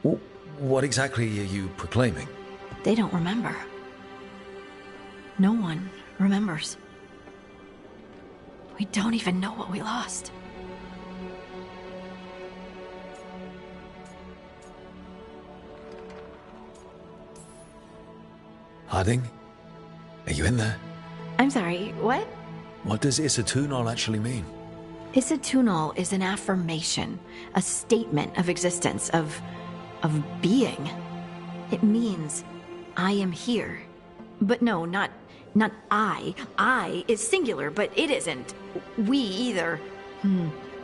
What exactly are you proclaiming? They don't remember. No one remembers. We don't even know what we lost. Harding? Are you in there? I'm sorry, what? What does Isatunal actually mean? Isatunal is an affirmation, a statement of existence, of being. It means, I am here. But no, not I. I is singular, but it isn't. We either.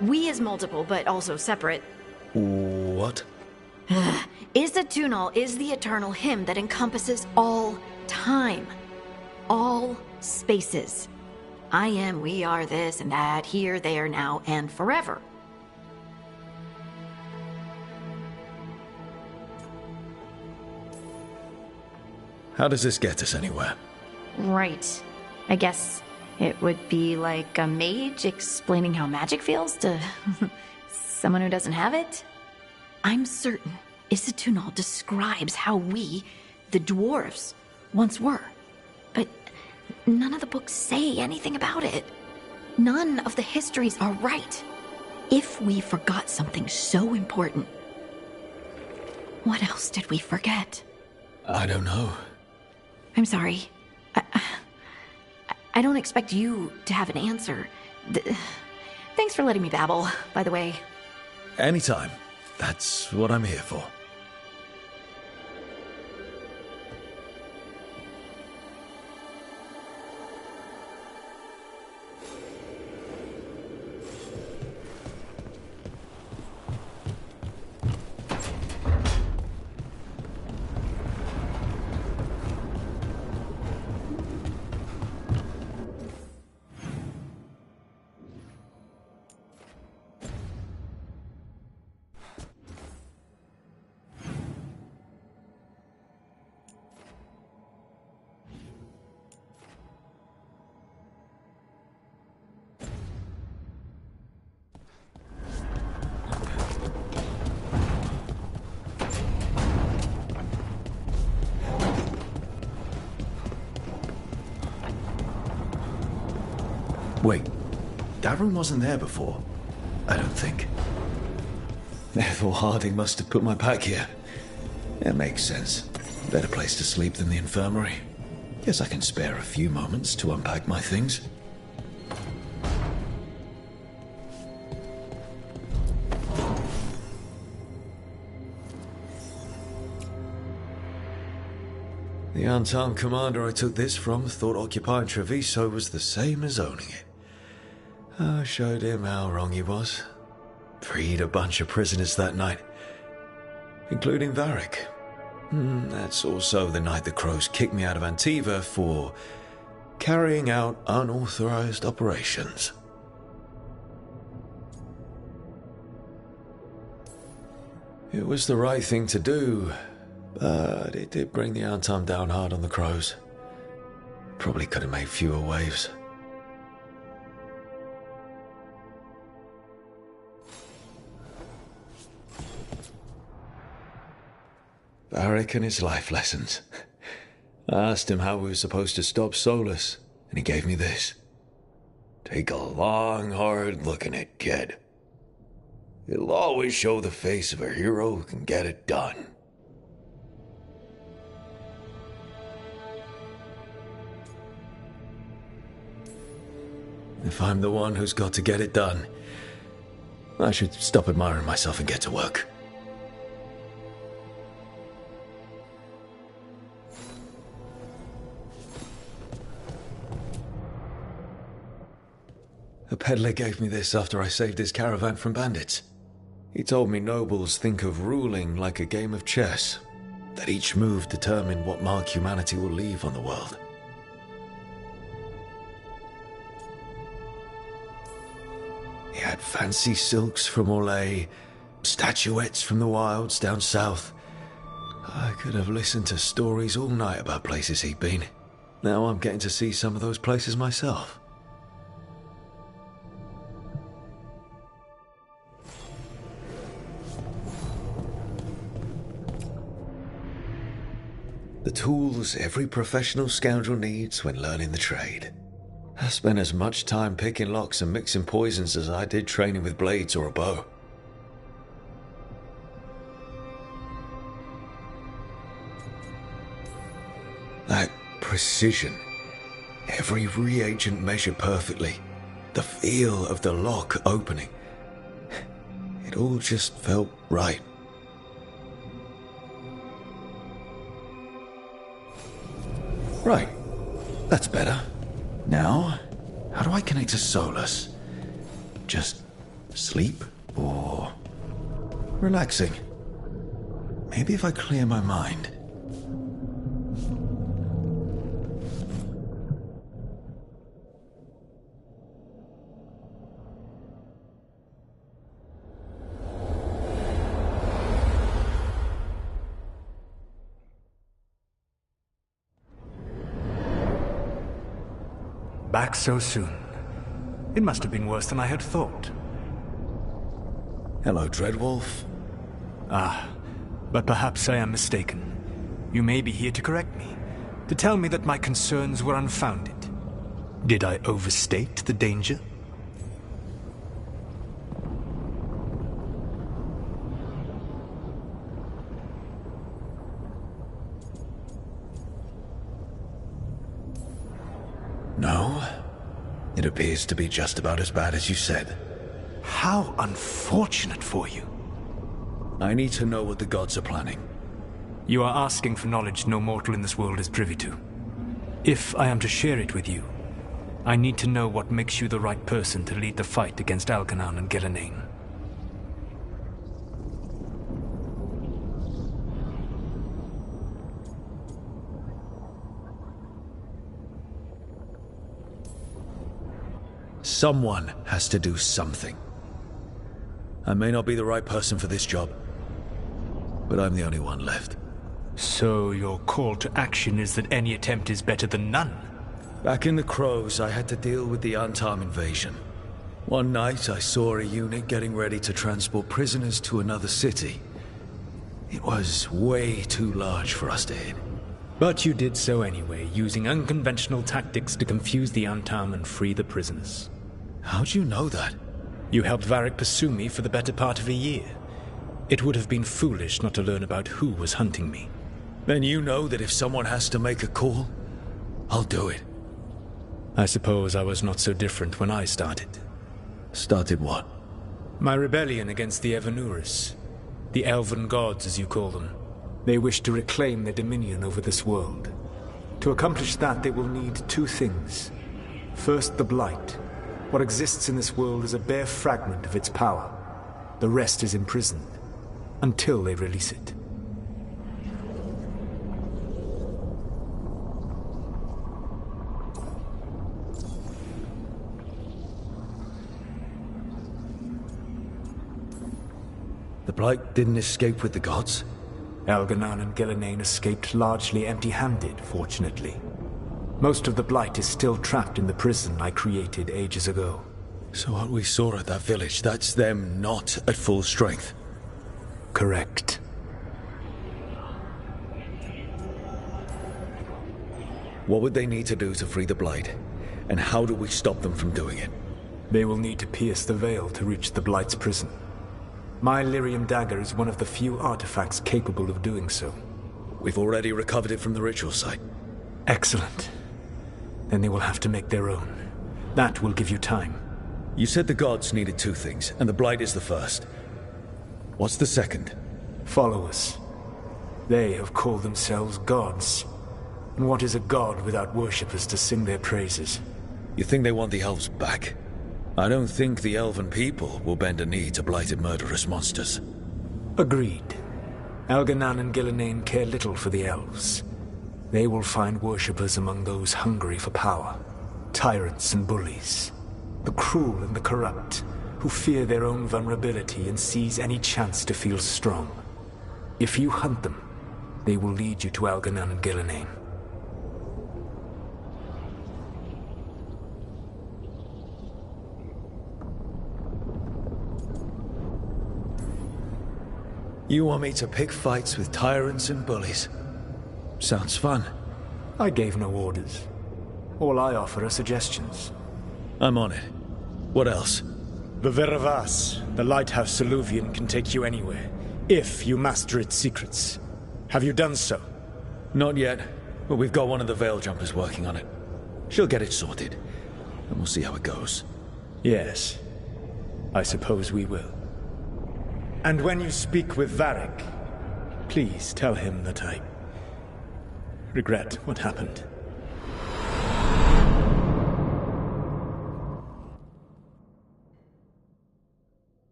We is multiple, but also separate. What? Isatunal is the eternal hymn that encompasses all time. All spaces. I am, we are, this and that, here, there, now, and forever. How does this get us anywhere? Right. I guess it would be like a mage explaining how magic feels to someone who doesn't have it. I'm certain Isatunal describes how we, the dwarves, once were. But none of the books say anything about it. None of the histories are right. If we forgot something so important, what else did we forget? I don't know. I'm sorry. I don't expect you to have an answer. Thanks for letting me babble, by the way. Anytime. That's what I'm here for. Wait, that room wasn't there before? I don't think. Therefore, Harding must have put my pack here. It makes sense. Better place to sleep than the infirmary. Guess I can spare a few moments to unpack my things. The unarmed commander I took this from thought occupying Treviso was the same as owning it. I showed him how wrong he was. Freed a bunch of prisoners that night, including Varric. That's also the night the Crows kicked me out of Antiva for carrying out unauthorized operations. It was the right thing to do, but it did bring the Antum down hard on the Crows. Probably could have made fewer waves. Varric and his life lessons. I asked him how we were supposed to stop Solus, and he gave me this. Take a long, hard look at it, kid. It'll always show the face of a hero who can get it done. If I'm the one who's got to get it done, I should stop admiring myself and get to work. A peddler gave me this after I saved his caravan from bandits. He told me nobles think of ruling like a game of chess, that each move determined what mark humanity will leave on the world. He had fancy silks from Orlais, statuettes from the wilds down south. I could have listened to stories all night about places he'd been. Now I'm getting to see some of those places myself. The tools every professional scoundrel needs when learning the trade. I spent as much time picking locks and mixing poisons as I did training with blades or a bow. That precision. Every reagent measured perfectly. The feel of the lock opening. It all just felt right. Right. That's better. Now, how do I connect to Solus? Just sleep or relaxing? Maybe if I clear my mind. Back so soon. It must have been worse than I had thought. Hello, Dreadwolf. But perhaps I am mistaken. You may be here to correct me, to tell me that my concerns were unfounded. Did I overstate the danger? No. It appears to be just about as bad as you said. How unfortunate for you. I need to know what the gods are planning. You are asking for knowledge no mortal in this world is privy to. If I am to share it with you, I need to know what makes you the right person to lead the fight against Algernon and Gillenane. Someone has to do something. I may not be the right person for this job, but I'm the only one left. So your call to action is that any attempt is better than none? Back in the Crows, I had to deal with the Antarm invasion. One night, I saw a unit getting ready to transport prisoners to another city. It was way too large for us to hit. But you did so anyway, using unconventional tactics to confuse the Antarm and free the prisoners. How'd you know that? You helped Varric pursue me for the better part of a year. It would have been foolish not to learn about who was hunting me. Then you know that if someone has to make a call, I'll do it. I suppose I was not so different when I started. Started what? My rebellion against the Evanuris. The elven gods, as you call them. They wish to reclaim their dominion over this world. To accomplish that, they will need two things. First, the Blight. What exists in this world is a bare fragment of its power. The rest is imprisoned, until they release it. The Blight didn't escape with the gods? Algernon and Gillenane escaped largely empty-handed, fortunately. Most of the Blight is still trapped in the prison I created ages ago. So what we saw at that village, that's them not at full strength? Correct. What would they need to do to free the Blight? And how do we stop them from doing it? They will need to pierce the veil to reach the Blight's prison. My Lyrium dagger is one of the few artifacts capable of doing so. We've already recovered it from the ritual site. Excellent. Then they will have to make their own. That will give you time. You said the gods needed two things, and the Blight is the first. What's the second? Followers. They have called themselves gods. And what is a god without worshippers to sing their praises? You think they want the elves back? I don't think the elven people will bend a knee to blighted murderous monsters. Agreed. Algernon and Gillenane care little for the elves. They will find worshippers among those hungry for power. Tyrants and bullies. The cruel and the corrupt, who fear their own vulnerability and seize any chance to feel strong. If you hunt them, they will lead you to Algernon and Gillenane. You want me to pick fights with tyrants and bullies? Sounds fun. I gave no orders. All I offer are suggestions. I'm on it. What else? The Veravas, the lighthouse Soluvian, can take you anywhere, if you master its secrets. Have you done so? Not yet, but we've got one of the Veil Jumpers working on it. She'll get it sorted, and we'll see how it goes. Yes, I suppose we will. And when you speak with Varric, please tell him that I regret what happened.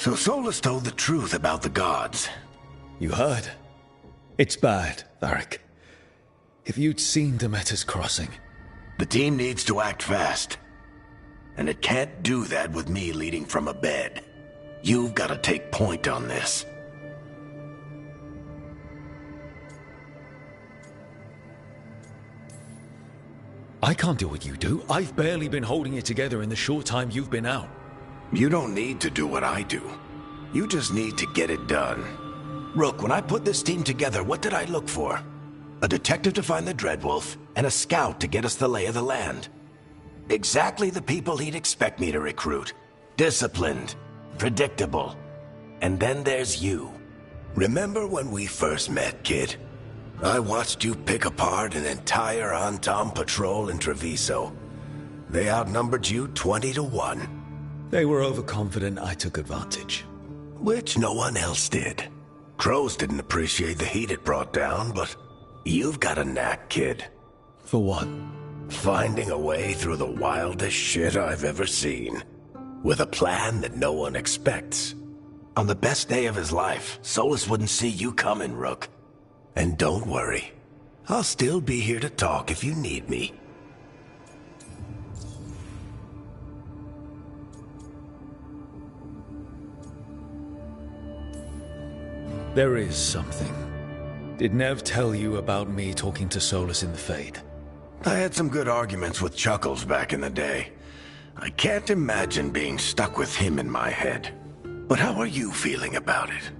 So Solus told the truth about the gods. You heard? It's bad, Varric. If you'd seen Demeter's crossing... The team needs to act fast. And it can't do that with me leading from a bed. You've got to take point on this. I can't do what you do. I've barely been holding it together in the short time you've been out. You don't need to do what I do. You just need to get it done. Rook, when I put this team together, what did I look for? A detective to find the Dreadwolf, and a scout to get us the lay of the land. Exactly the people he'd expect me to recruit. Disciplined, predictable. And then there's you. Remember when we first met, kid? I watched you pick apart an entire Antom patrol in Treviso. They outnumbered you 20 to 1. They were overconfident I took advantage. Which no one else did. Crows didn't appreciate the heat it brought down, but you've got a knack, kid. For what? Finding a way through the wildest shit I've ever seen. With a plan that no one expects. On the best day of his life, Solus wouldn't see you coming, Rook. And don't worry. I'll still be here to talk if you need me. There is something. Did Nev tell you about me talking to Solus in the Fade? I had some good arguments with Chuckles back in the day. I can't imagine being stuck with him in my head. But how are you feeling about it?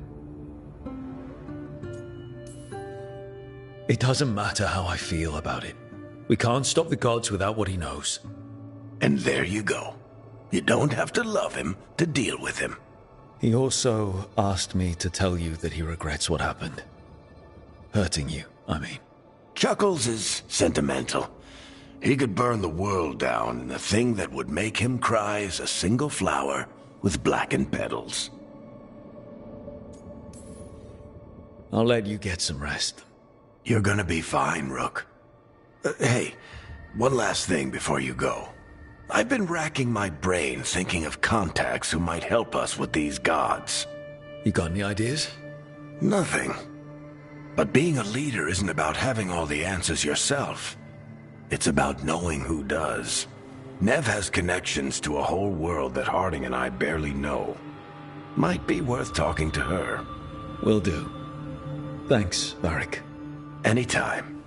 It doesn't matter how I feel about it. We can't stop the gods without what he knows. And there you go. You don't have to love him to deal with him. He also asked me to tell you that he regrets what happened. Hurting you, I mean. Chuckles is sentimental. He could burn the world down, and the thing that would make him cry is a single flower with blackened petals. I'll let you get some rest. You're gonna be fine, Rook. Hey, one last thing before you go. I've been racking my brain thinking of contacts who might help us with these gods. You got any ideas? Nothing. But being a leader isn't about having all the answers yourself. It's about knowing who does. Nev has connections to a whole world that Harding and I barely know. Might be worth talking to her. Will do. Thanks, Varric. Anytime.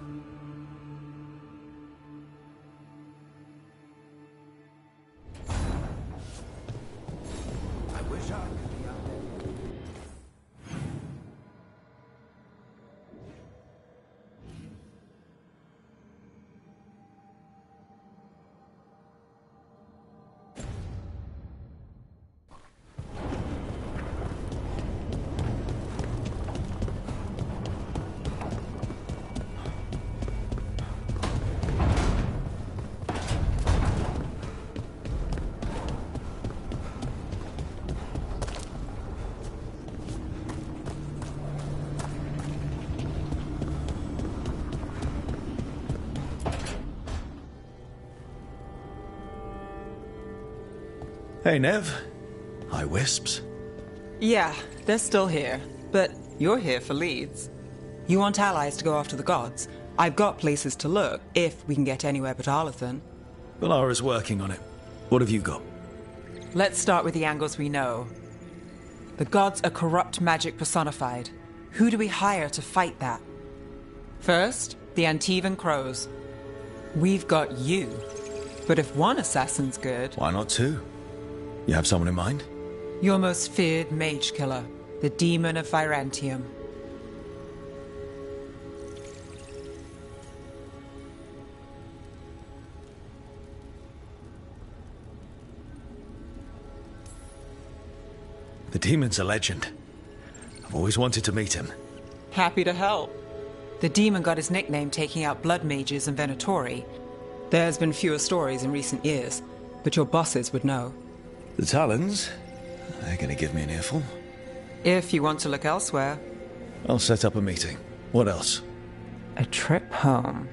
I wish I could be out there. Hey, Nev. Hi, Wisps. Yeah, they're still here. But you're here for leads. You want allies to go after the gods? I've got places to look, if we can get anywhere but Arlathan. Valara's working on it. What have you got? Let's start with the angles we know. The gods are corrupt magic personified. Who do we hire to fight that? First, the Antivan Crows. We've got you. But if one assassin's good... Why not two? You have someone in mind? Your most feared mage killer, the Demon of Virantium. The demon's a legend. I've always wanted to meet him. Happy to help. The demon got his nickname taking out blood mages and Venatori. There's been fewer stories in recent years, but your bosses would know. The Talons? They're gonna give me an earful. If you want to look elsewhere. I'll set up a meeting. What else? A trip home.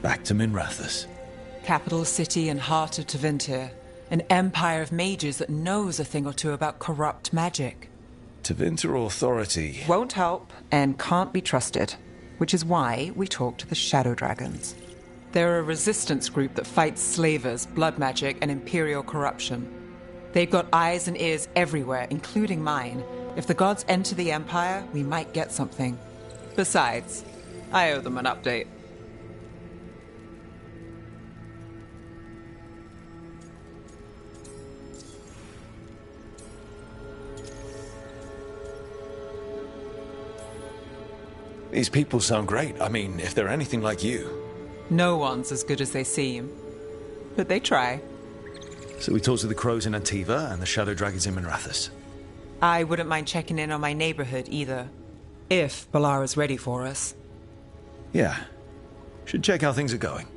Back to Minrathous. Capital city and heart of Tevinter. An empire of mages that knows a thing or two about corrupt magic. Tevinter Authority. Won't help and can't be trusted, which is why we talk to the Shadow Dragons. They're a resistance group that fights slavers, blood magic, and imperial corruption. They've got eyes and ears everywhere, including mine. If the gods enter the Empire, we might get something. Besides, I owe them an update. These people sound great. I mean, if they're anything like you. No one's as good as they seem. But they try. So we talked to the Crows in Antiva and the Shadow Dragons in Minrathous. I wouldn't mind checking in on my neighborhood either. If Balara's ready for us. Yeah. Should check how things are going.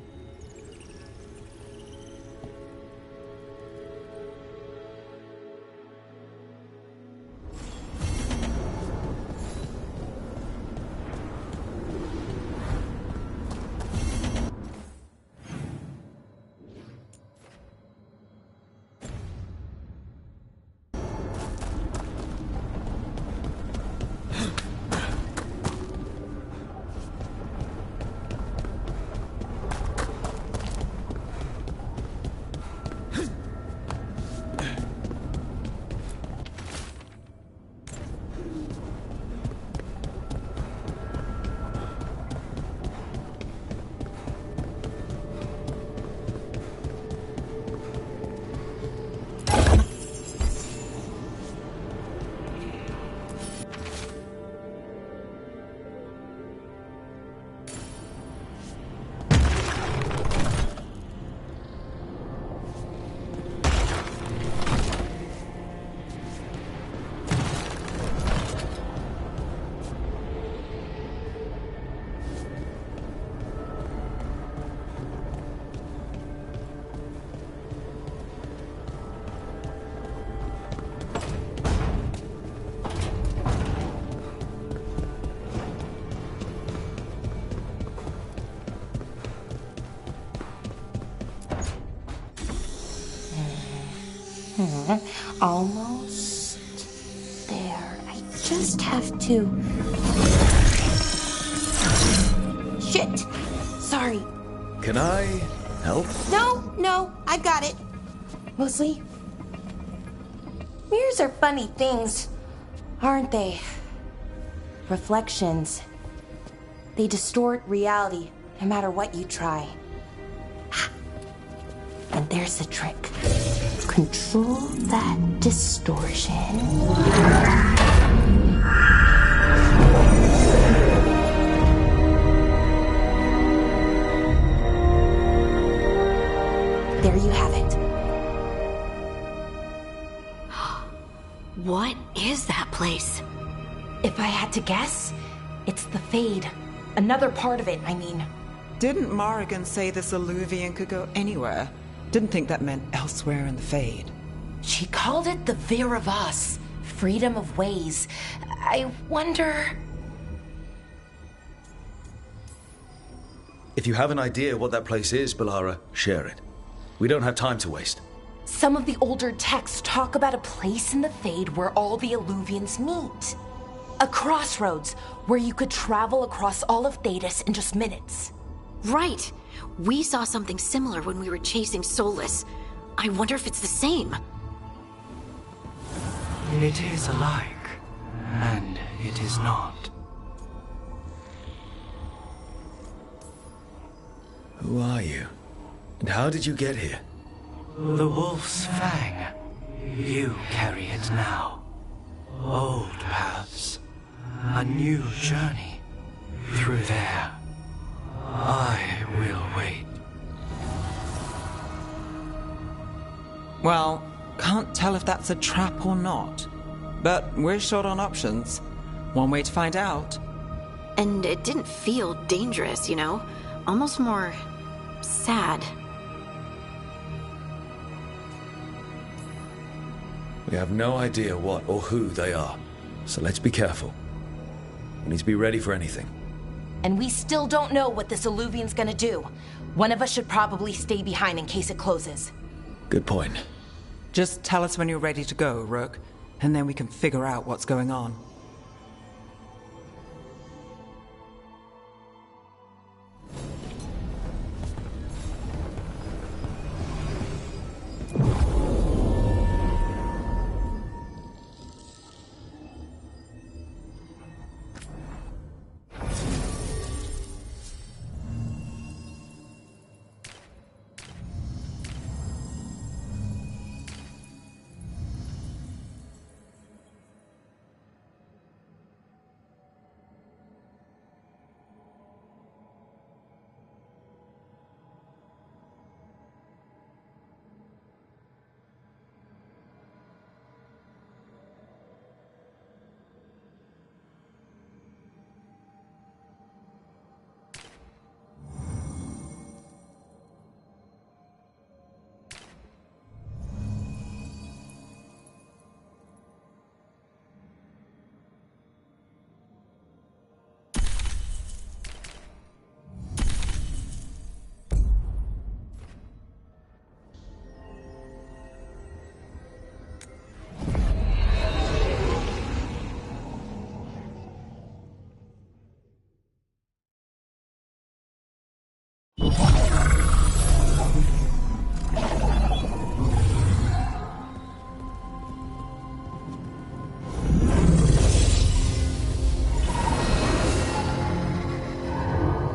Almost there. I just have to... Shit! Sorry. Can I help? No, I've got it. Mostly, mirrors are funny things, aren't they? Reflections. They distort reality, no matter what you try. And there's the trick. Control that distortion. There you have it. What is that place? If I had to guess, it's the Fade. Another part of it, I mean. Didn't Morrigan say this Illuvian could go anywhere? Didn't think that meant elsewhere in the Fade. She called it the Vir of Us, freedom of ways. I wonder... If you have an idea what that place is, Balara, share it. We don't have time to waste. Some of the older texts talk about a place in the Fade where all the Illuvians meet. A crossroads where you could travel across all of Thedas in just minutes. Right. We saw something similar when we were chasing Solus. I wonder if it's the same. It is alike, and it is not. Who are you? And how did you get here? The Wolf's Fang. You carry it now. Old paths. A new journey. Through there. I will wait. Well, can't tell if that's a trap or not. But we're short on options. One way to find out. And it didn't feel dangerous, you know? Almost more... sad. We have no idea what or who they are, so let's be careful. We need to be ready for anything. And we still don't know what this Illuvian's gonna do. One of us should probably stay behind in case it closes. Good point. Just tell us when you're ready to go, Rook, and then we can figure out what's going on.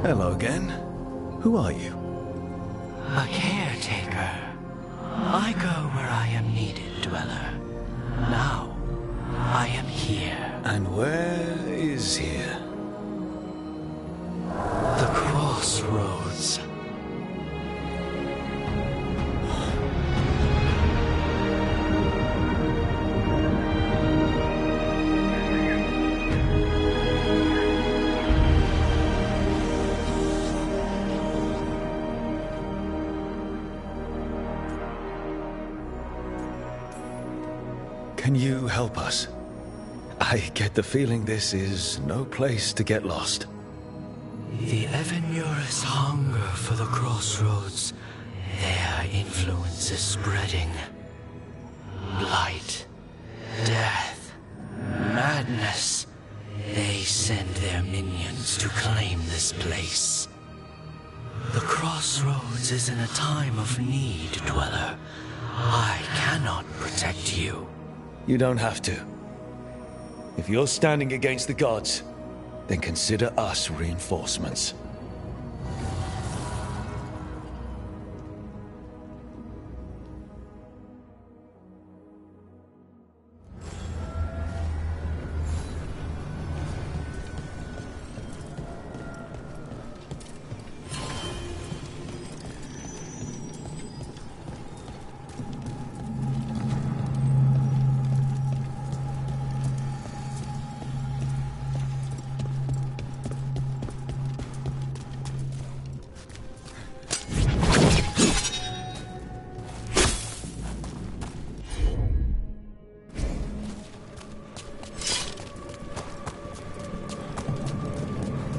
Hello again. Who are you? A caretaker. I go where I am needed, Dweller. Now, I am here. And where is here? The crossroads. Can you help us? I get the feeling this is no place to get lost. The Evenurus hunger for the crossroads. Their influence is spreading. blight, death, madness. They send their minions to claim this place. The crossroads is in a time of need, Dweller. I cannot protect you. You don't have to. If you're standing against the gods, then consider us reinforcements.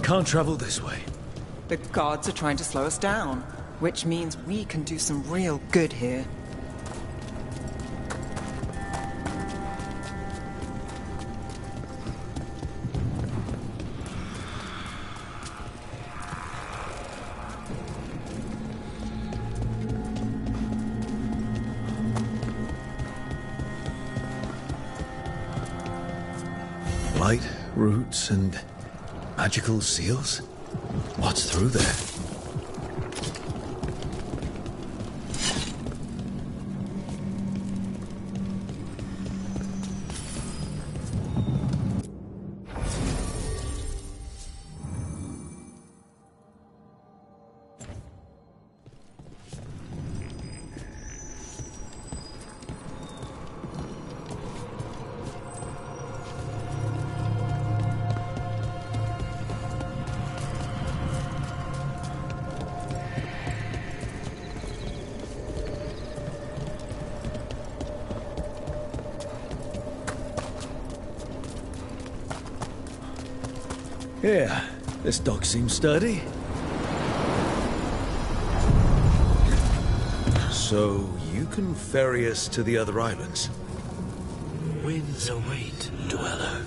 Can't travel this way. The gods are trying to slow us down, which means we can do some real good here. Blight, roots, and magical seals? What's through there? Yeah, this dock seems sturdy. So, you can ferry us to the other islands? Winds await, Dweller.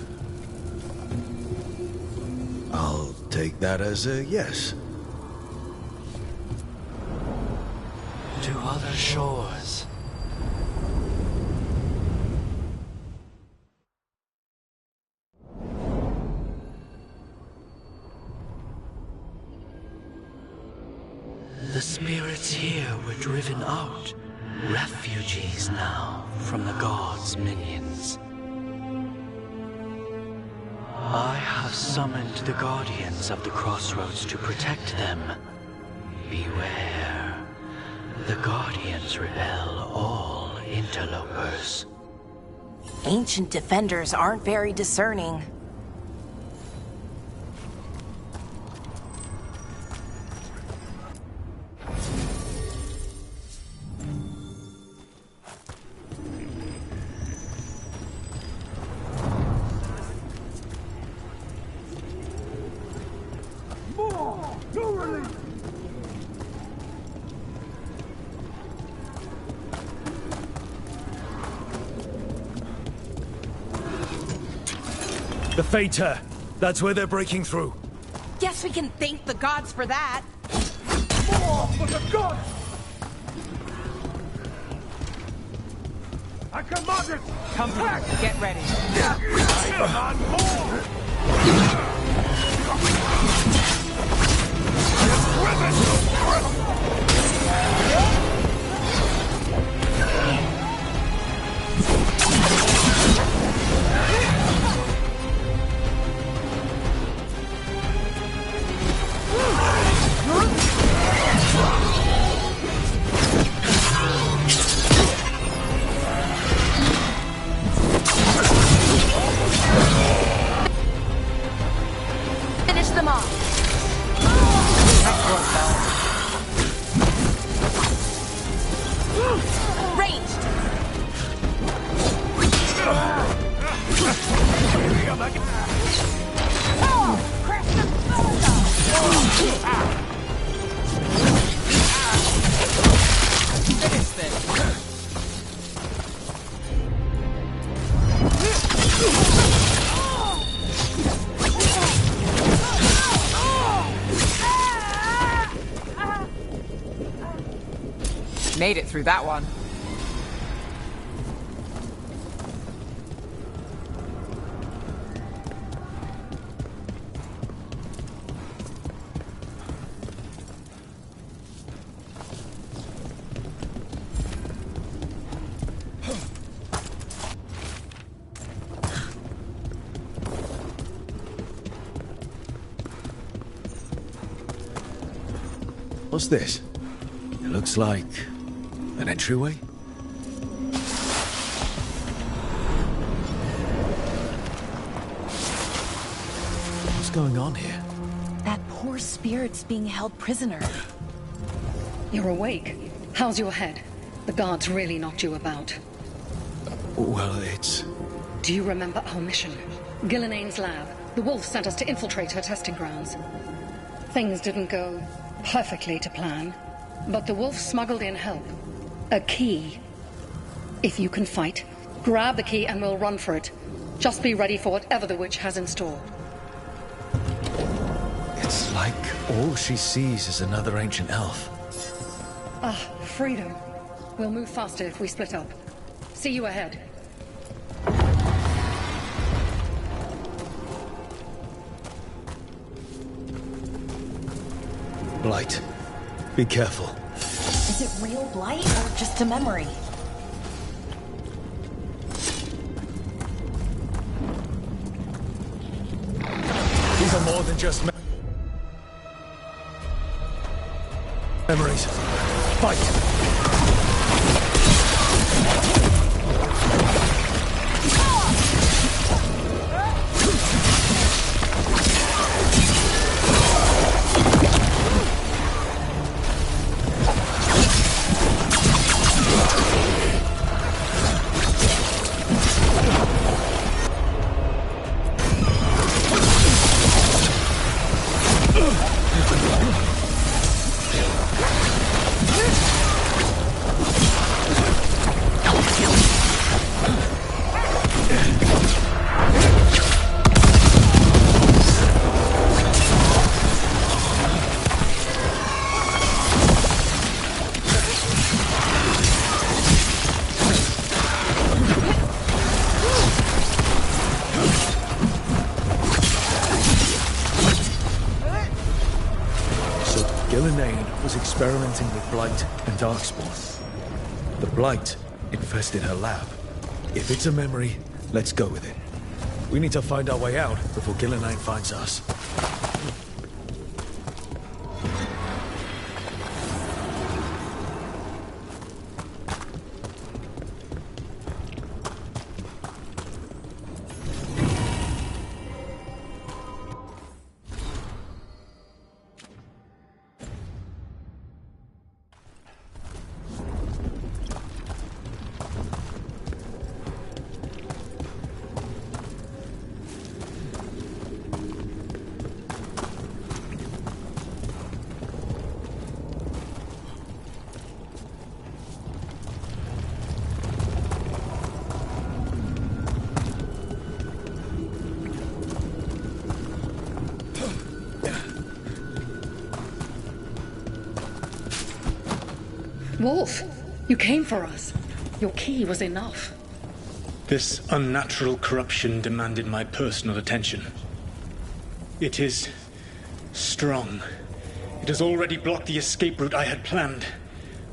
I'll take that as a yes. To other shores. The spirits here were driven out, refugees now from the gods' minions. I have summoned the guardians of the crossroads to protect them. Beware. The guardians repel all interlopers. Ancient defenders aren't very discerning. The Fater! That's where they're breaking through. Guess we can thank the gods for that. More for the gods! I command it! Come back, get ready. I command more! Made it through that one. What's this? It looks like an entryway? What's going on here? That poor spirit's being held prisoner. You're awake. How's your head? The guards really knocked you about. Well, it's... Do you remember our mission? Gillenane's lab. The wolf sent us to infiltrate her testing grounds. Things didn't go perfectly to plan, but the wolf smuggled in help. A key. If you can fight, grab the key and we'll run for it. Just be ready for whatever the witch has in store. It's like all she sees is another ancient elf. Ah, freedom. We'll move faster if we split up. See you ahead. Blight. Be careful. Is it real blight or just a memory? These are more than just memories. Fight! Experimenting with Blight and Darkspawn. The Blight infested her lab. If it's a memory, let's go with it. We need to find our way out before Gillenane finds us. Wolf, you came for us. Your key was enough. This unnatural corruption demanded my personal attention. It is strong. It has already blocked the escape route I had planned.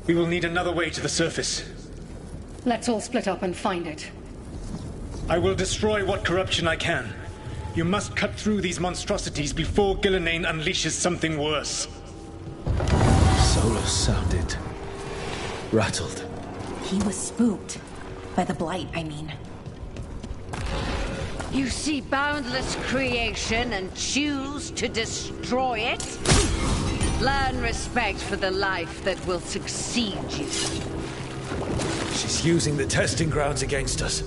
We will need another way to the surface. Let's all split up and find it. I will destroy what corruption I can. You must cut through these monstrosities before Gillenane unleashes something worse. Solus sounded rattled. He was spooked. By the blight, I mean. You see boundless creation and choose to destroy it? Learn respect for the life that will succeed you. She's using the testing grounds against us.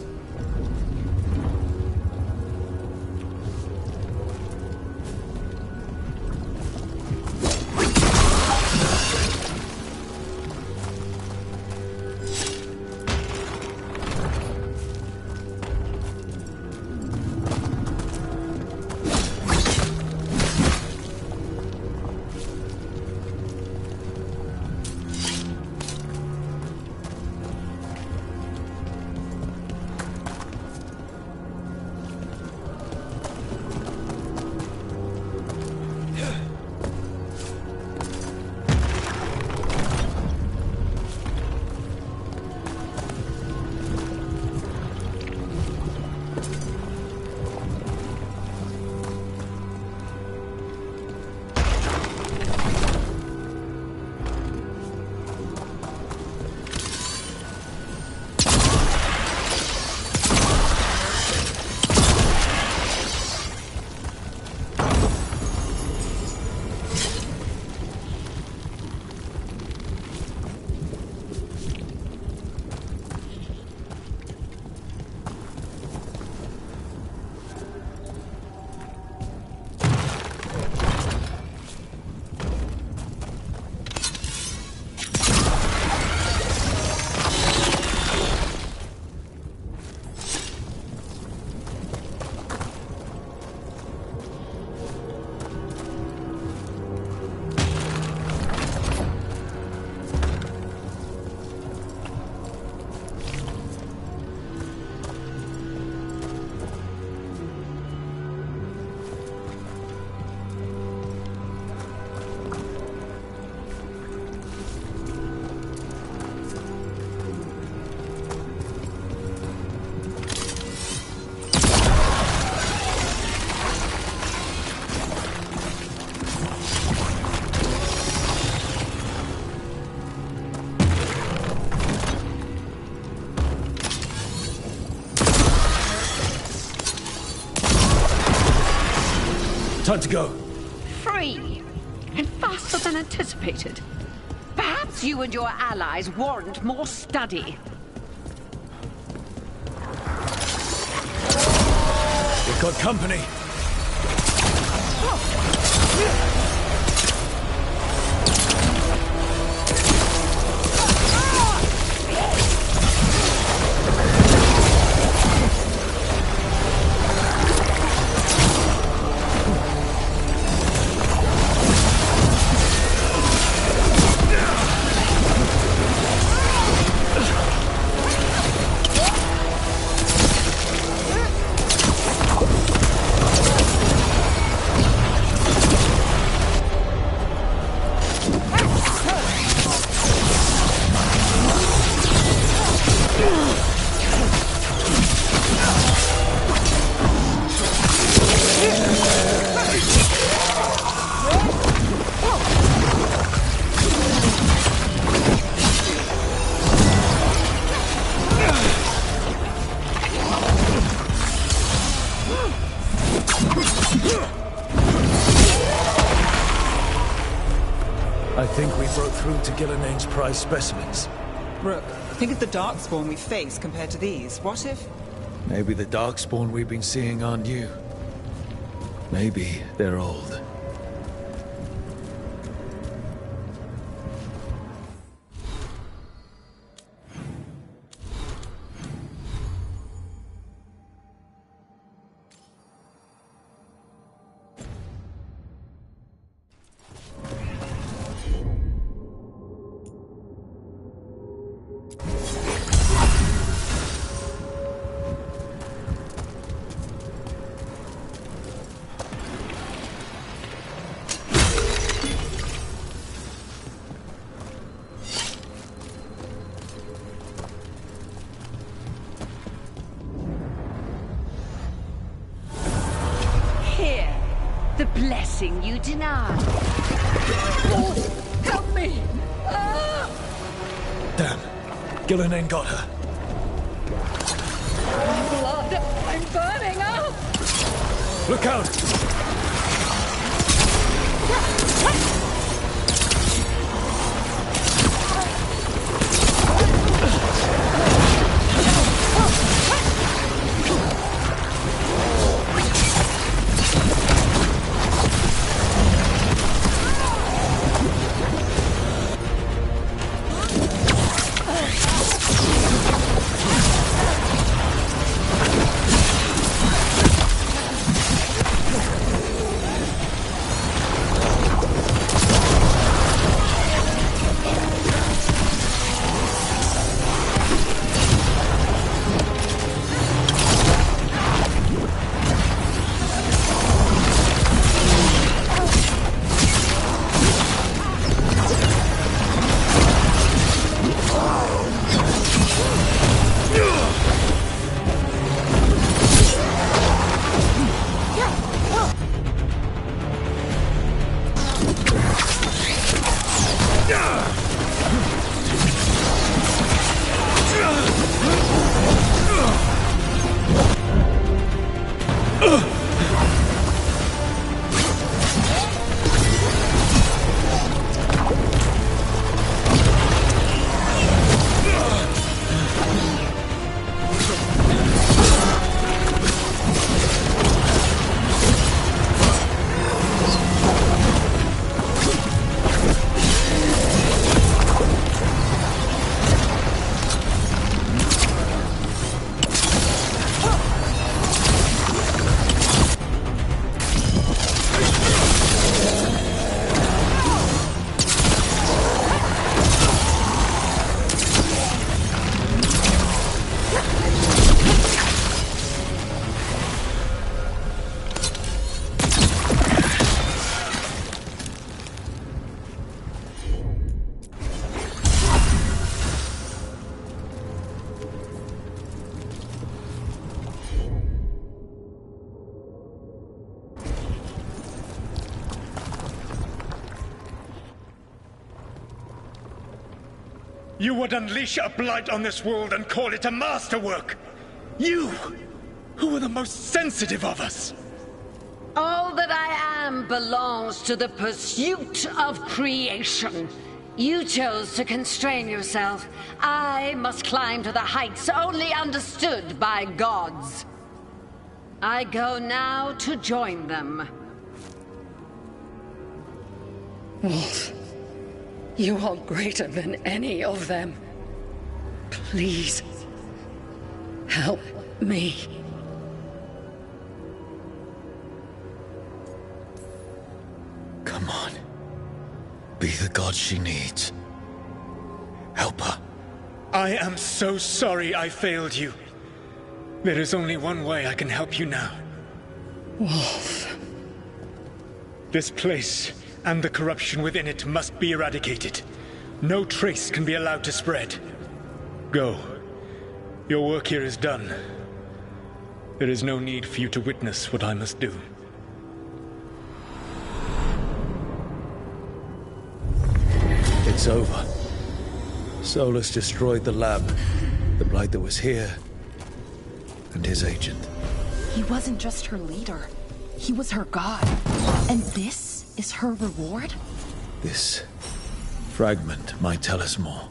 Time to go. Free! And faster than anticipated. Perhaps you and your allies warrant more study. We've got company. I think we broke through to Gilinane's prize specimens. Rook, think of the darkspawn we face compared to these. What if... Maybe the darkspawn we've been seeing aren't new. Maybe they're old. The blessing you denied. Oh, help me! Ah! Damn. Gilinane got her. Blood! I'm burning up! Look out! You would unleash a blight on this world and call it a masterwork! You, who are the most sensitive of us! All that I am belongs to the pursuit of creation. You chose to constrain yourself. I must climb to the heights only understood by gods. I go now to join them. Wolf, you are greater than any of them. Please, help me. Come on. Be the god she needs. Help her. I am so sorry I failed you. There is only one way I can help you now. Wolf. This place and the corruption within it must be eradicated. No trace can be allowed to spread. Go. Your work here is done. There is no need for you to witness what I must do. It's over. Solus destroyed the lab, the blight that was here, and his agent. He wasn't just her leader. He was her god. And this is her reward? This fragment might tell us more.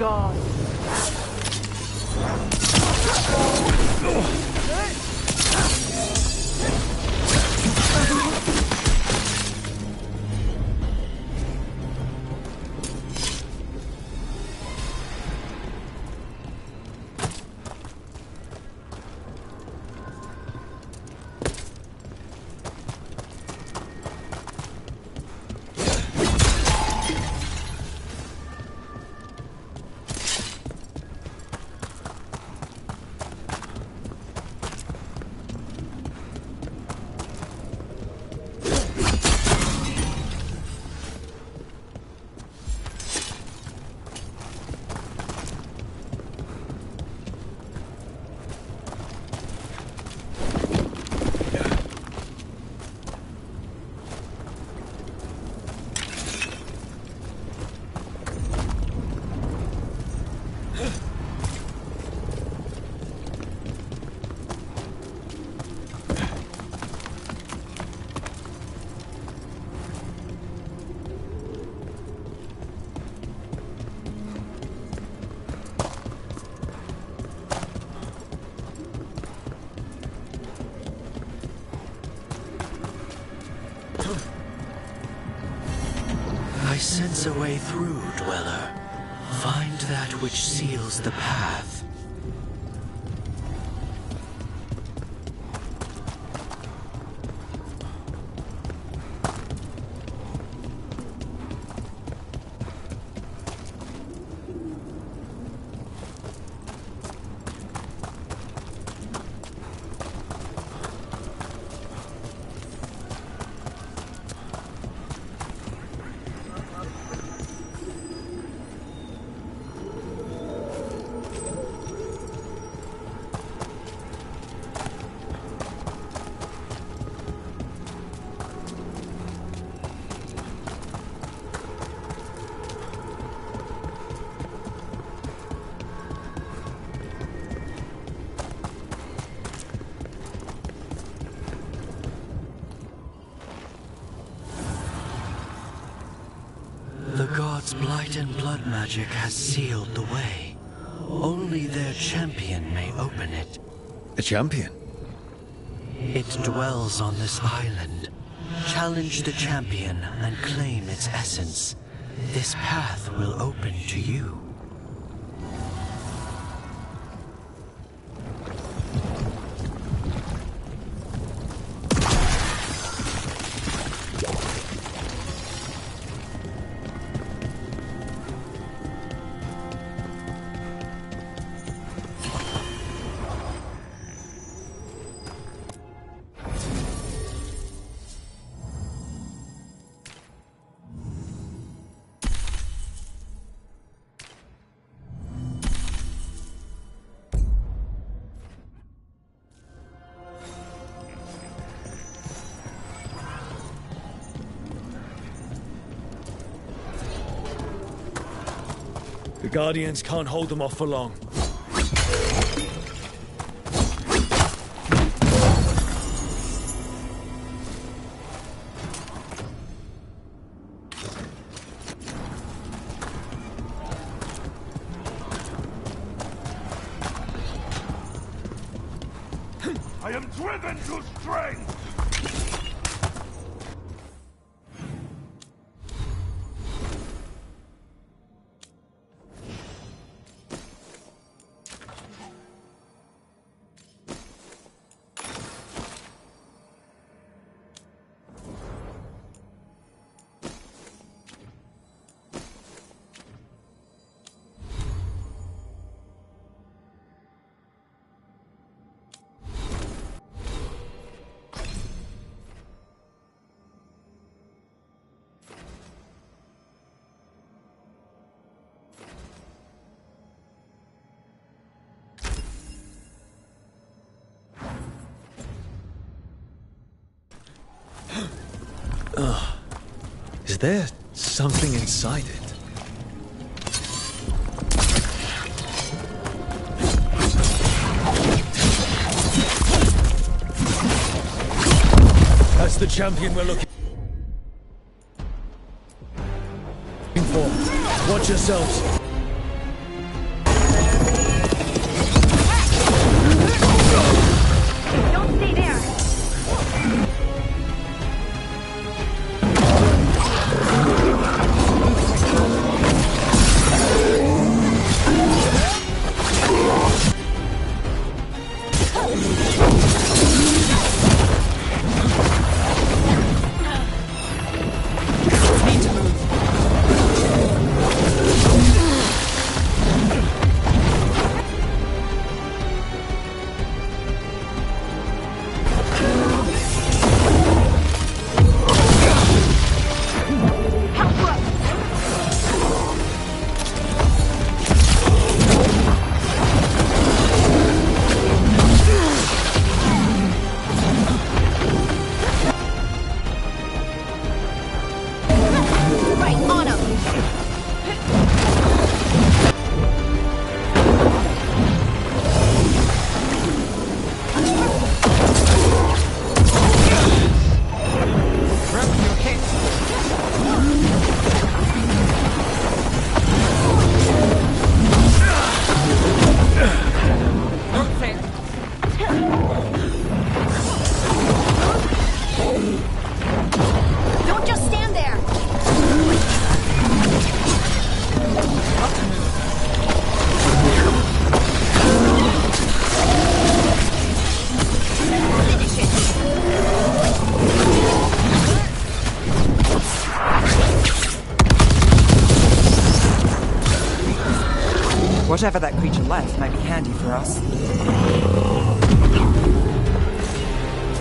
Veilguard. I sense a way through, Dweller. Find that which seals the path. The gods' blight and blood magic has sealed the way. Only their champion may open it. A champion? It dwells on this island. Challenge the champion and claim its essence. This path will open to you. The Guardians can't hold them off for long. I am driven to strength! Is there something inside it? That's the champion we're looking for. Watch yourselves. Whatever that creature left might be handy for us.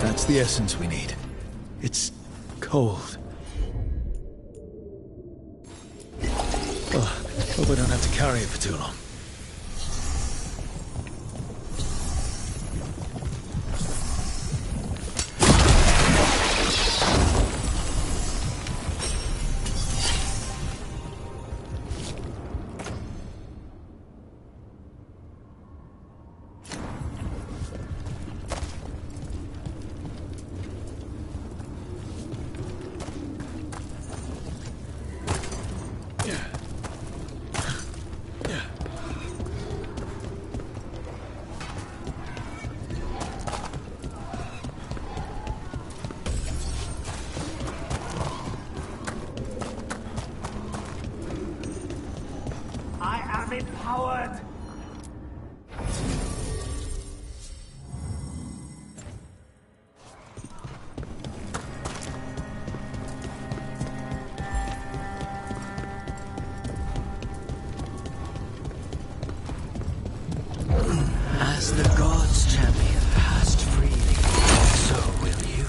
That's the essence we need. It's cold. Oh, hope I don't have to carry it for too long. Empowered! As the gods' champion passed freely, so will you.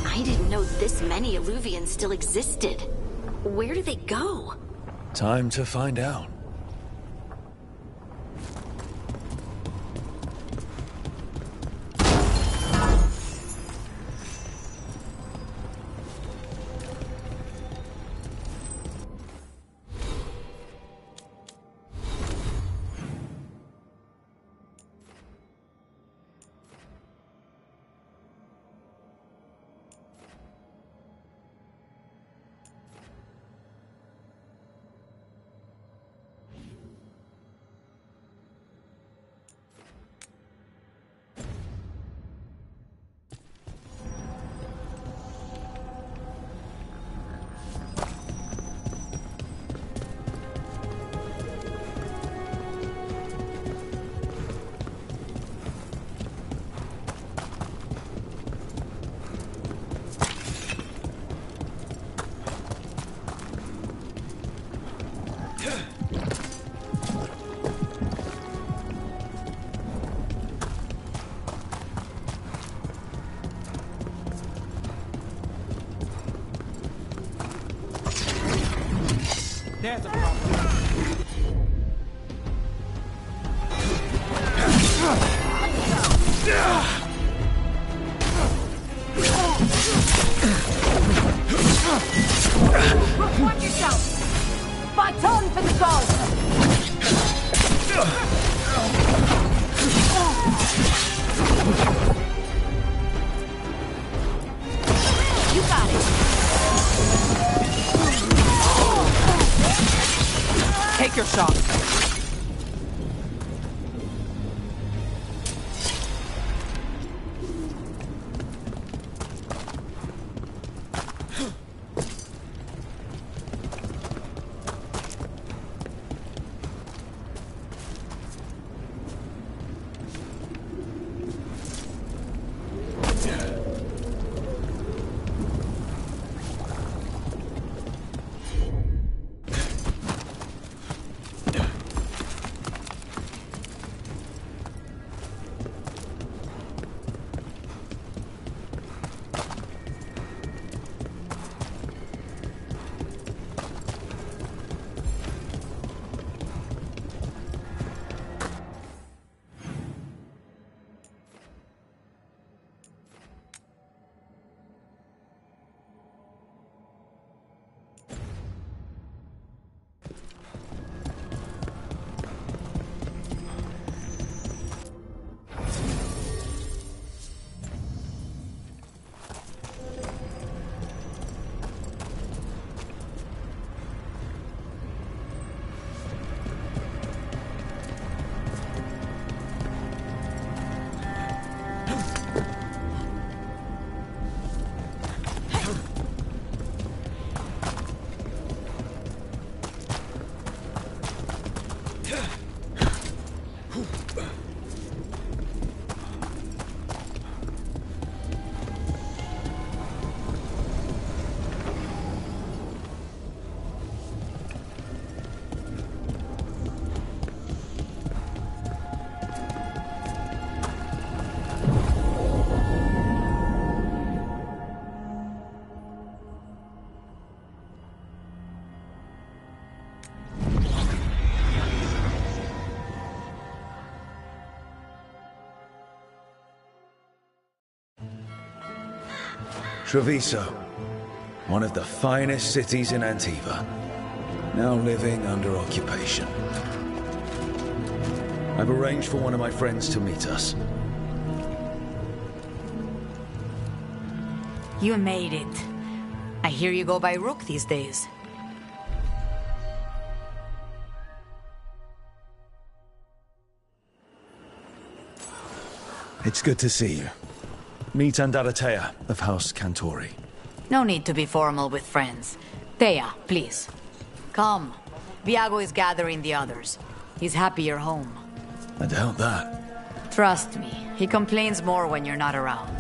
I didn't know this many Illuvians still existed. Where do they go? Time to find out. There's a problem. Report yourself! Baton for the gods! You got it! Take your shot. Treviso, one of the finest cities in Antiva, now living under occupation. I've arranged for one of my friends to meet us. You made it. I hear you go by Rook these days. It's good to see you. Meet Andaratea of House Cantori. No need to be formal with friends. Thea, please. Come. Viago is gathering the others. He's happy you're home. I doubt that. Trust me, he complains more when you're not around.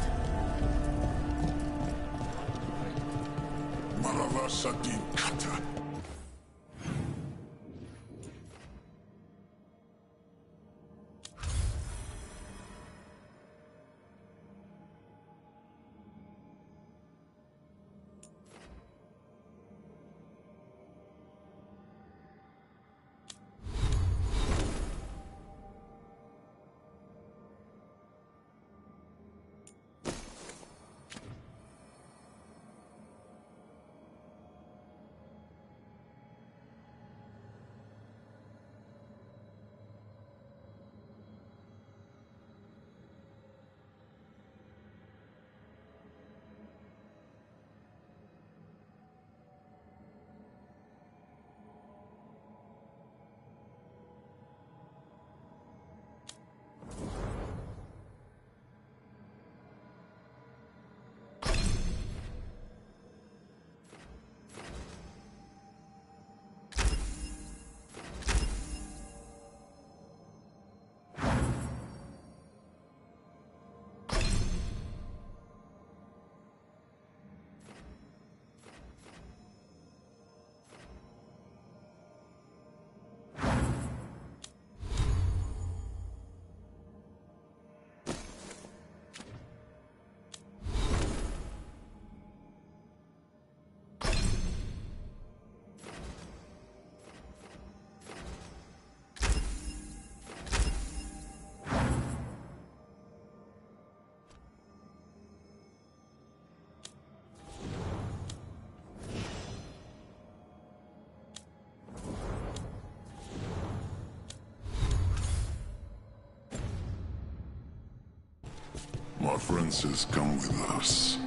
My friend says come with us.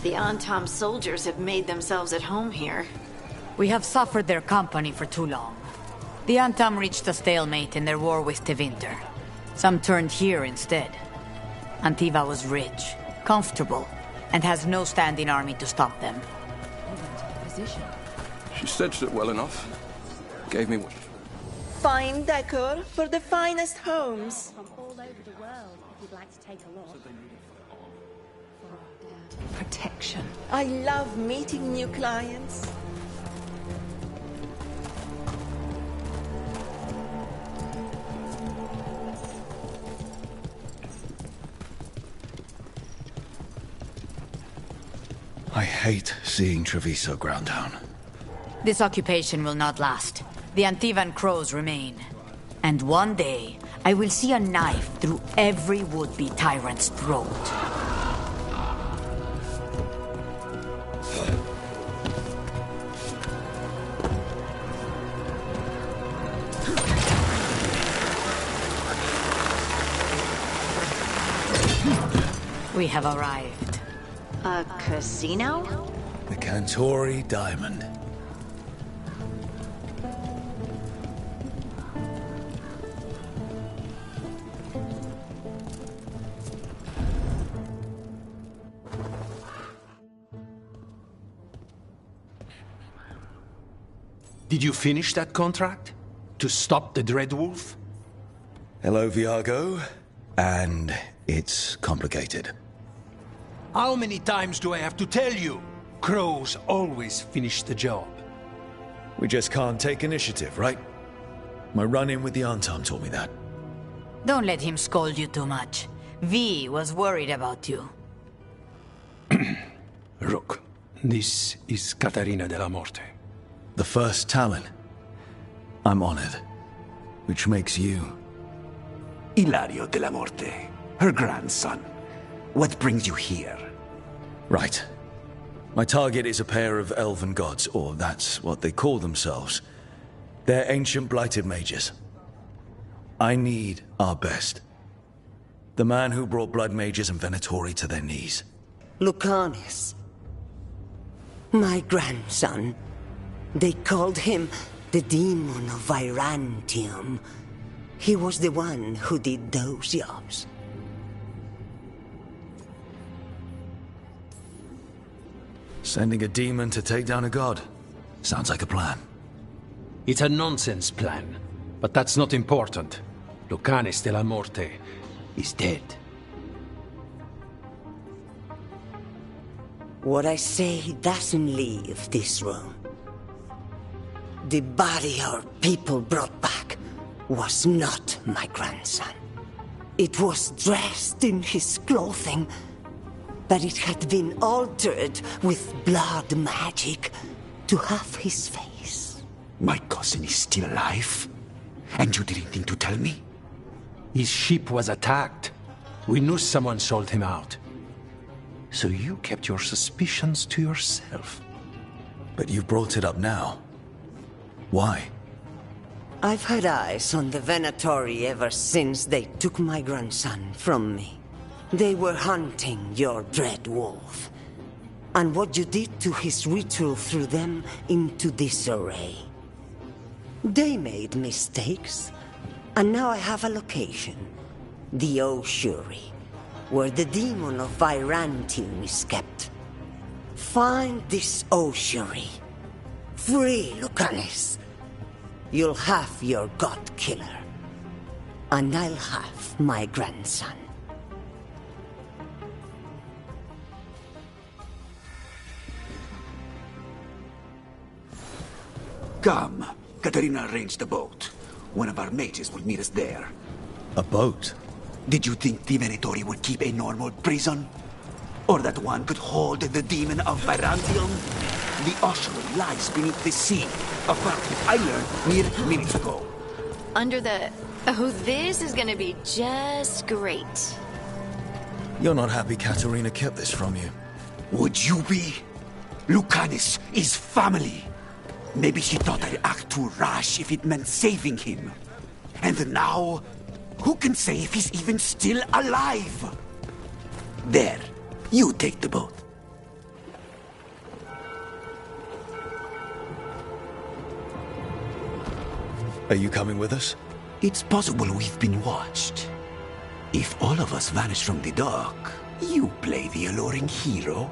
The Antam soldiers have made themselves at home here. We have suffered their company for too long. The Antam reached a stalemate in their war with Tevinter. Some turned here instead. Antiva was rich, comfortable, and has no standing army to stop them. She staged it well enough. Gave me... Fine decor for the finest homes. All over the world, if you'd like to take a look. Protection. I love meeting new clients. I hate seeing Treviso ground down. This occupation will not last. The Antivan crows remain. And one day, I will see a knife through every would-be tyrant's throat. We have arrived. A casino? The Cantori Diamond. Did you finish that contract? To stop the Dreadwolf? Hello, Viago. And it's complicated. How many times do I have to tell you? Crows always finish the job. We just can't take initiative, right? My run-in with the Antam taught me that. Don't let him scold you too much. V was worried about you. Rook, this is Catarina de la Morte. The first Talon. I'm honored. Which makes you... Ilario de la Morte, her grandson. What brings you here? Right. My target is a pair of elven gods, or that's what they call themselves. They're ancient blighted mages. I need our best. The man who brought blood mages and Venatori to their knees. Lucanus. My grandson. They called him the Demon of Virantium. He was the one who did those jobs. Sending a demon to take down a god. Sounds like a plan. It's a nonsense plan, but that's not important. Lucanus de la Morte is dead. What I say doesn't leave this room. The body our people brought back was not my grandson. It was dressed in his clothing, but it had been altered with blood magic to have his face. My cousin is still alive? And you didn't think to tell me? His ship was attacked. We knew someone sold him out. So you kept your suspicions to yourself. But you brought it up now. Why? I've had eyes on the Venatori ever since they took my grandson from me. They were hunting your dread wolf. And what you did to his ritual threw them into disarray. They made mistakes, and now I have a location. The ossuary, where the demon of Virantium is kept. Find this ossuary. Free Lucanus. You'll have your god killer. And I'll have my grandson. Come. Katarina arranged a boat. One of our mages will meet us there. A boat? Did you think the Venatori would keep a normal prison? Or that one could hold the demon of Virantium? The ossuary lies beneath the sea. A fact I learned mere minutes ago. Under the... Oh, this is gonna be just great. You're not happy Katarina kept this from you. Would you be? Lucanus is family. Maybe she thought I'd act too rash if it meant saving him. And now, who can say if he's even still alive? There, you take the boat. Are you coming with us? It's possible we've been watched. If all of us vanish from the dock, you play the alluring hero.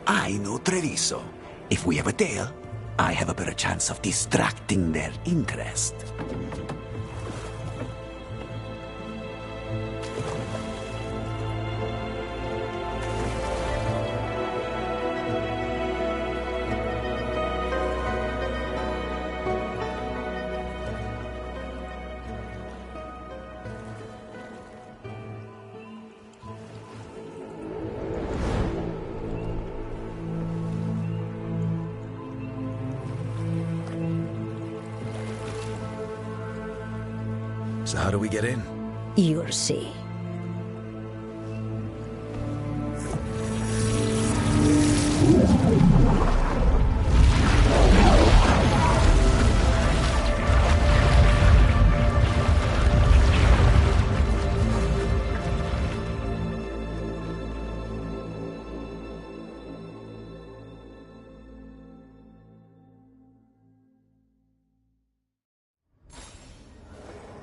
I know Treviso. If we have a tail, I have a better chance of distracting their interest. So how do we get in? You'll see.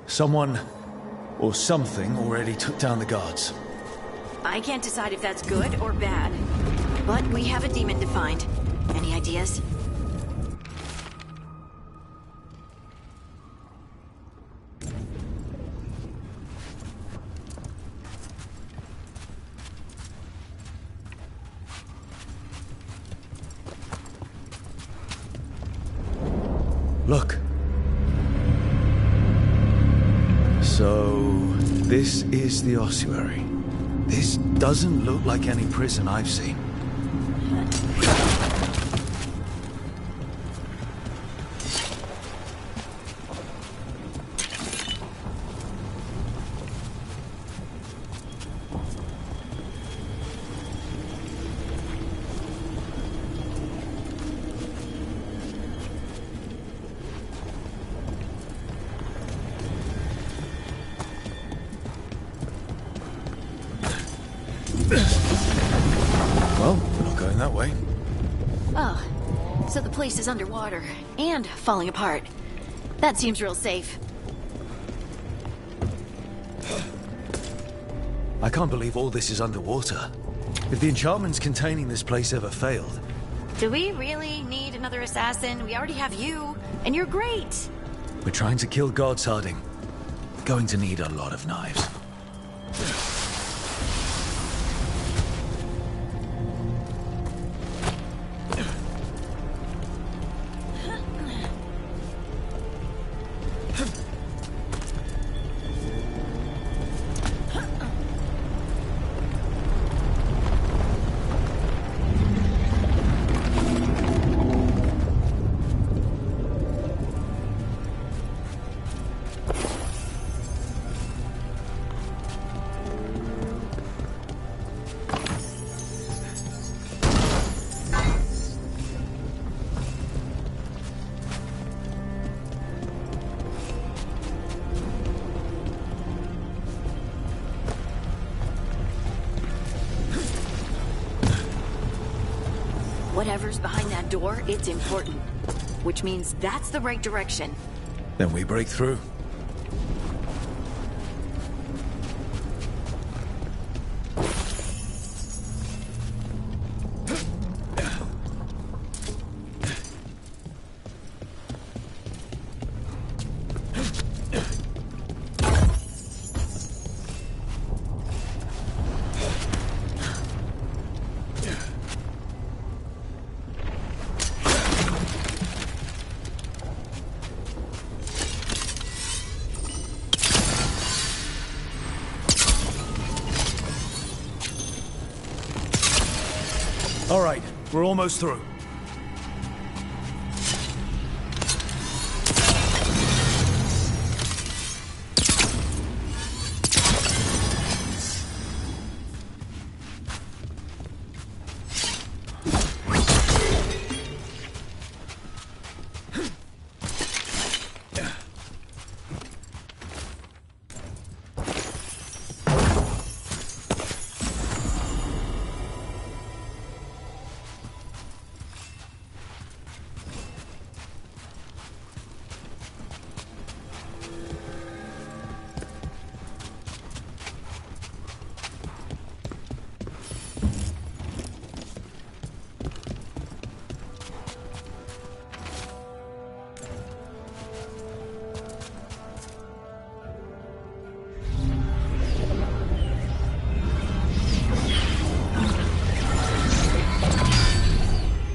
Someone or something already took down the guards. I can't decide if that's good or bad. But we have a demon to find. Any ideas? Look. So, this is the ossuary. This doesn't look like any prison I've seen. Well, we're not going that way. Oh, so the place is underwater and falling apart. That seems real safe. I can't believe all this is underwater. If the enchantments containing this place ever failed... Do we really need another assassin? We already have you, and you're great. We're trying to kill gods, Harding. We're going to need a lot of knives. Whatever's behind that door, it's important. Which means that's the right direction. Then we break through. All right, we're almost through.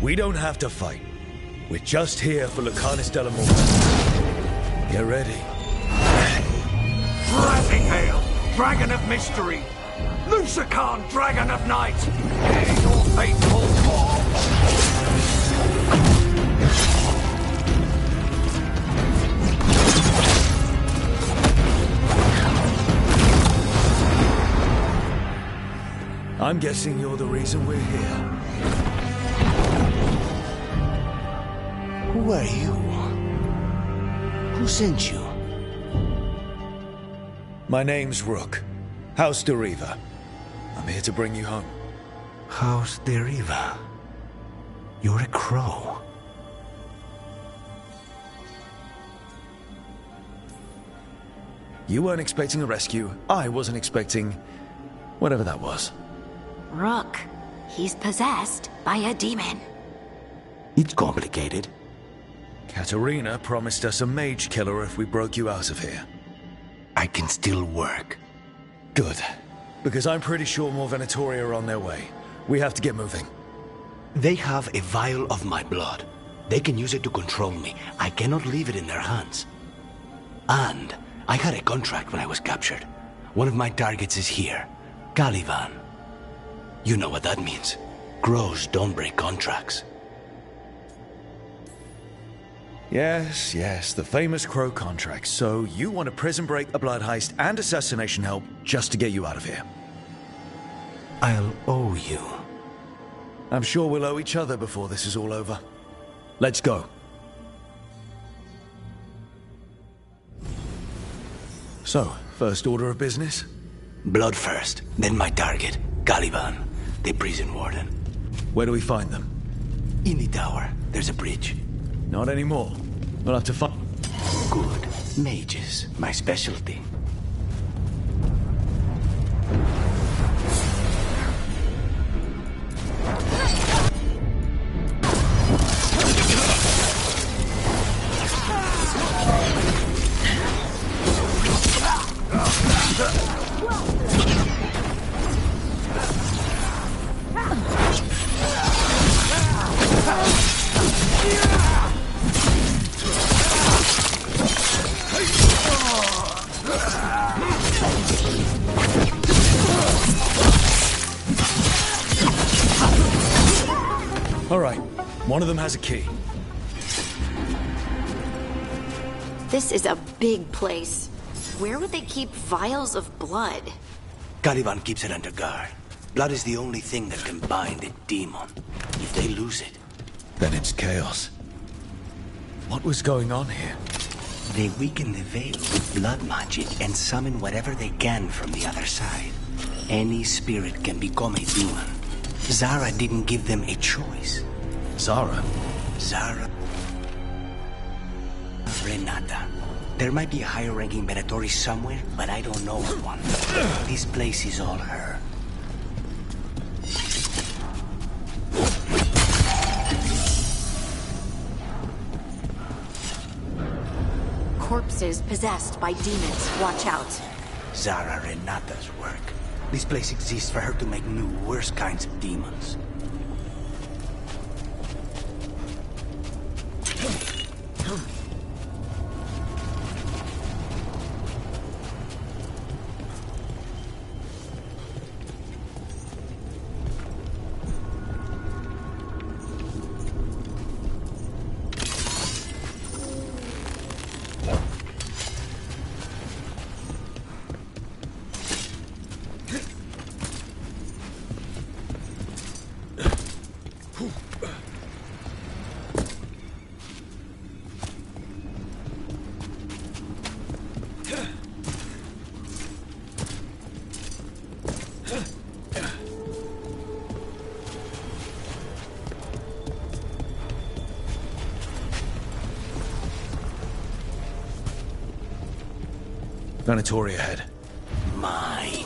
We don't have to fight. We're just here for Lucanus de la Morte. Get ready. Rising Hail, Dragon of Mystery! Lucican, Dragon of Night! Hear your fateful call! I'm guessing you're the reason we're here. Who are you? Who sent you? My name's Rook. House Deriva. I'm here to bring you home. House Deriva? You're a crow. You weren't expecting a rescue. I wasn't expecting... whatever that was. Rook. He's possessed by a demon. It's complicated. Katerina promised us a mage killer if we broke you out of here. I can still work. Good. Because I'm pretty sure more Venatori are on their way. We have to get moving. They have a vial of my blood. They can use it to control me. I cannot leave it in their hands. And I had a contract when I was captured. One of my targets is here. Caliban. You know what that means. Crows don't break contracts. Yes, the famous Crow contract. So you want a prison break, a blood heist, and assassination help just to get you out of here. I'll owe you. I'm sure we'll owe each other before this is all over. Let's go. So, first order of business? Blood first, then my target. Caliban, the prison warden. Where do we find them? In the tower. There's a bridge. Not anymore. We'll have to find... Good. Mages, my specialty. All right. One of them has a key. This is a big place. Where would they keep vials of blood? Caliban keeps it under guard. Blood is the only thing that can bind a demon. If they lose it... Then it's chaos. What was going on here? They weaken the veil with blood magic and summon whatever they can from the other side. Any spirit can become a demon. Zara didn't give them a choice. Zara? Zara. Renata. There might be a higher-ranking Venatori somewhere, but I don't know of one. This place is all her. Corpses possessed by demons. Watch out. Zara Renata's work. This place exists for her to make new, worse kinds of demons. Venatori ahead. Mine.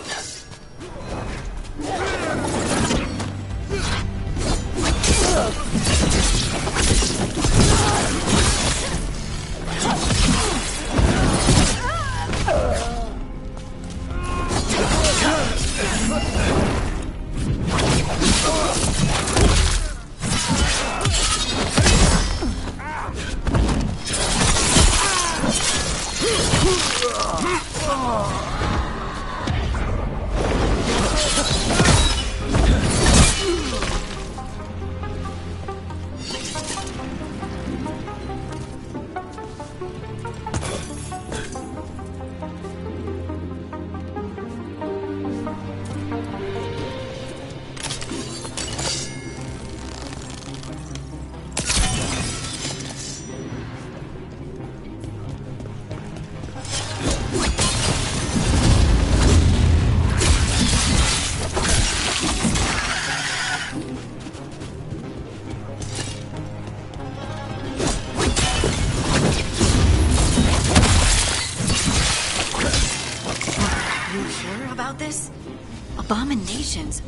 Abominations.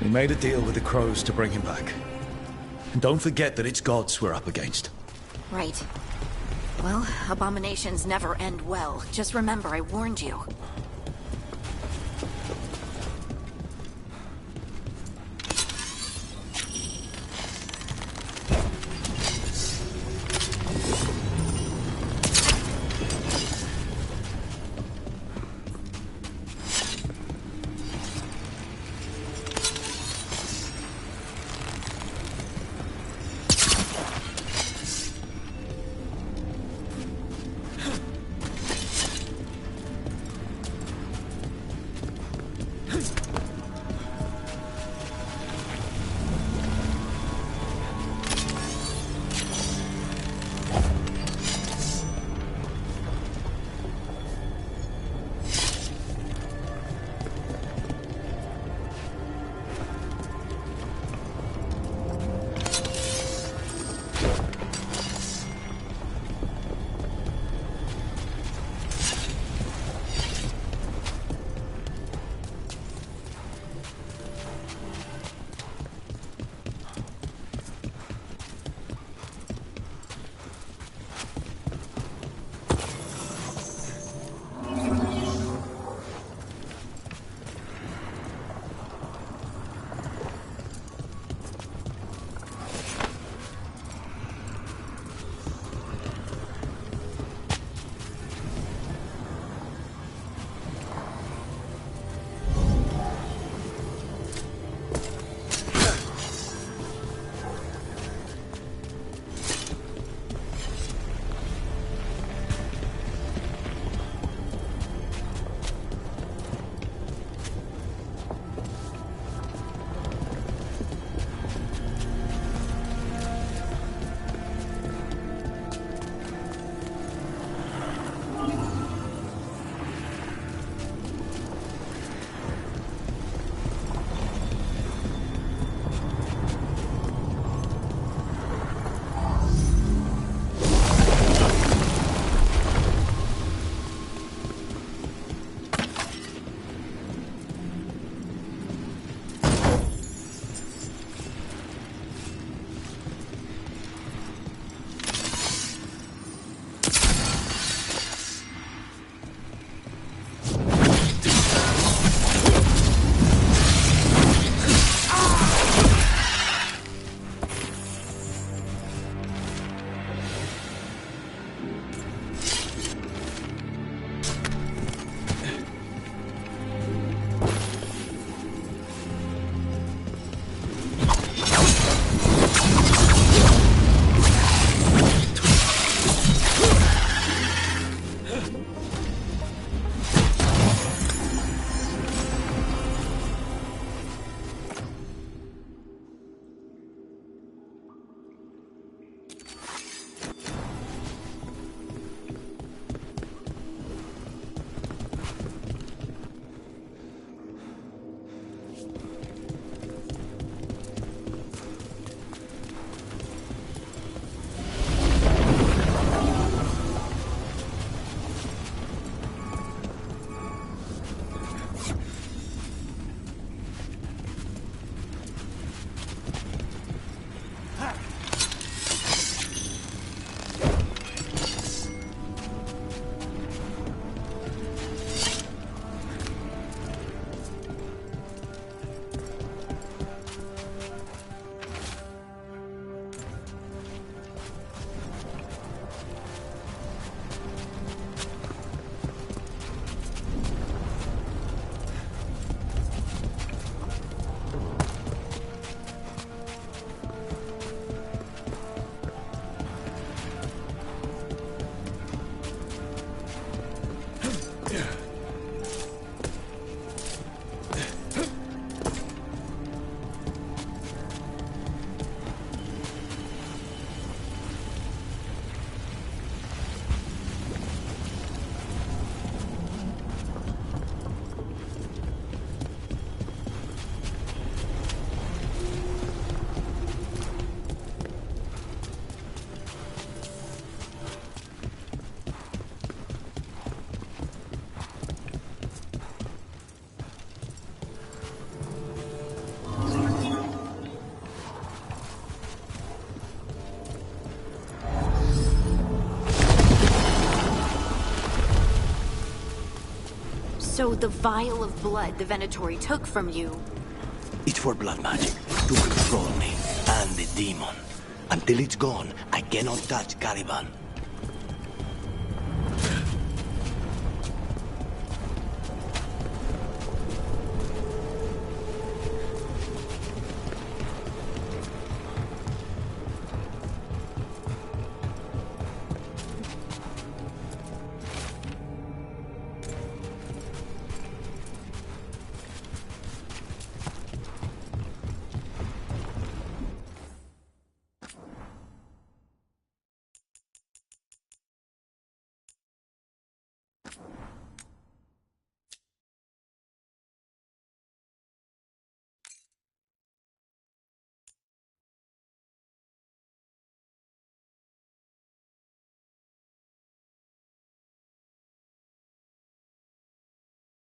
We made a deal with the crows to bring him back. And don't forget that it's gods we're up against. Right. Well, abominations never end well. Just remember, I warned you. So the vial of blood the Venatori took from you... It's for blood magic, to control me and the demon. Until it's gone, I cannot touch Caliban.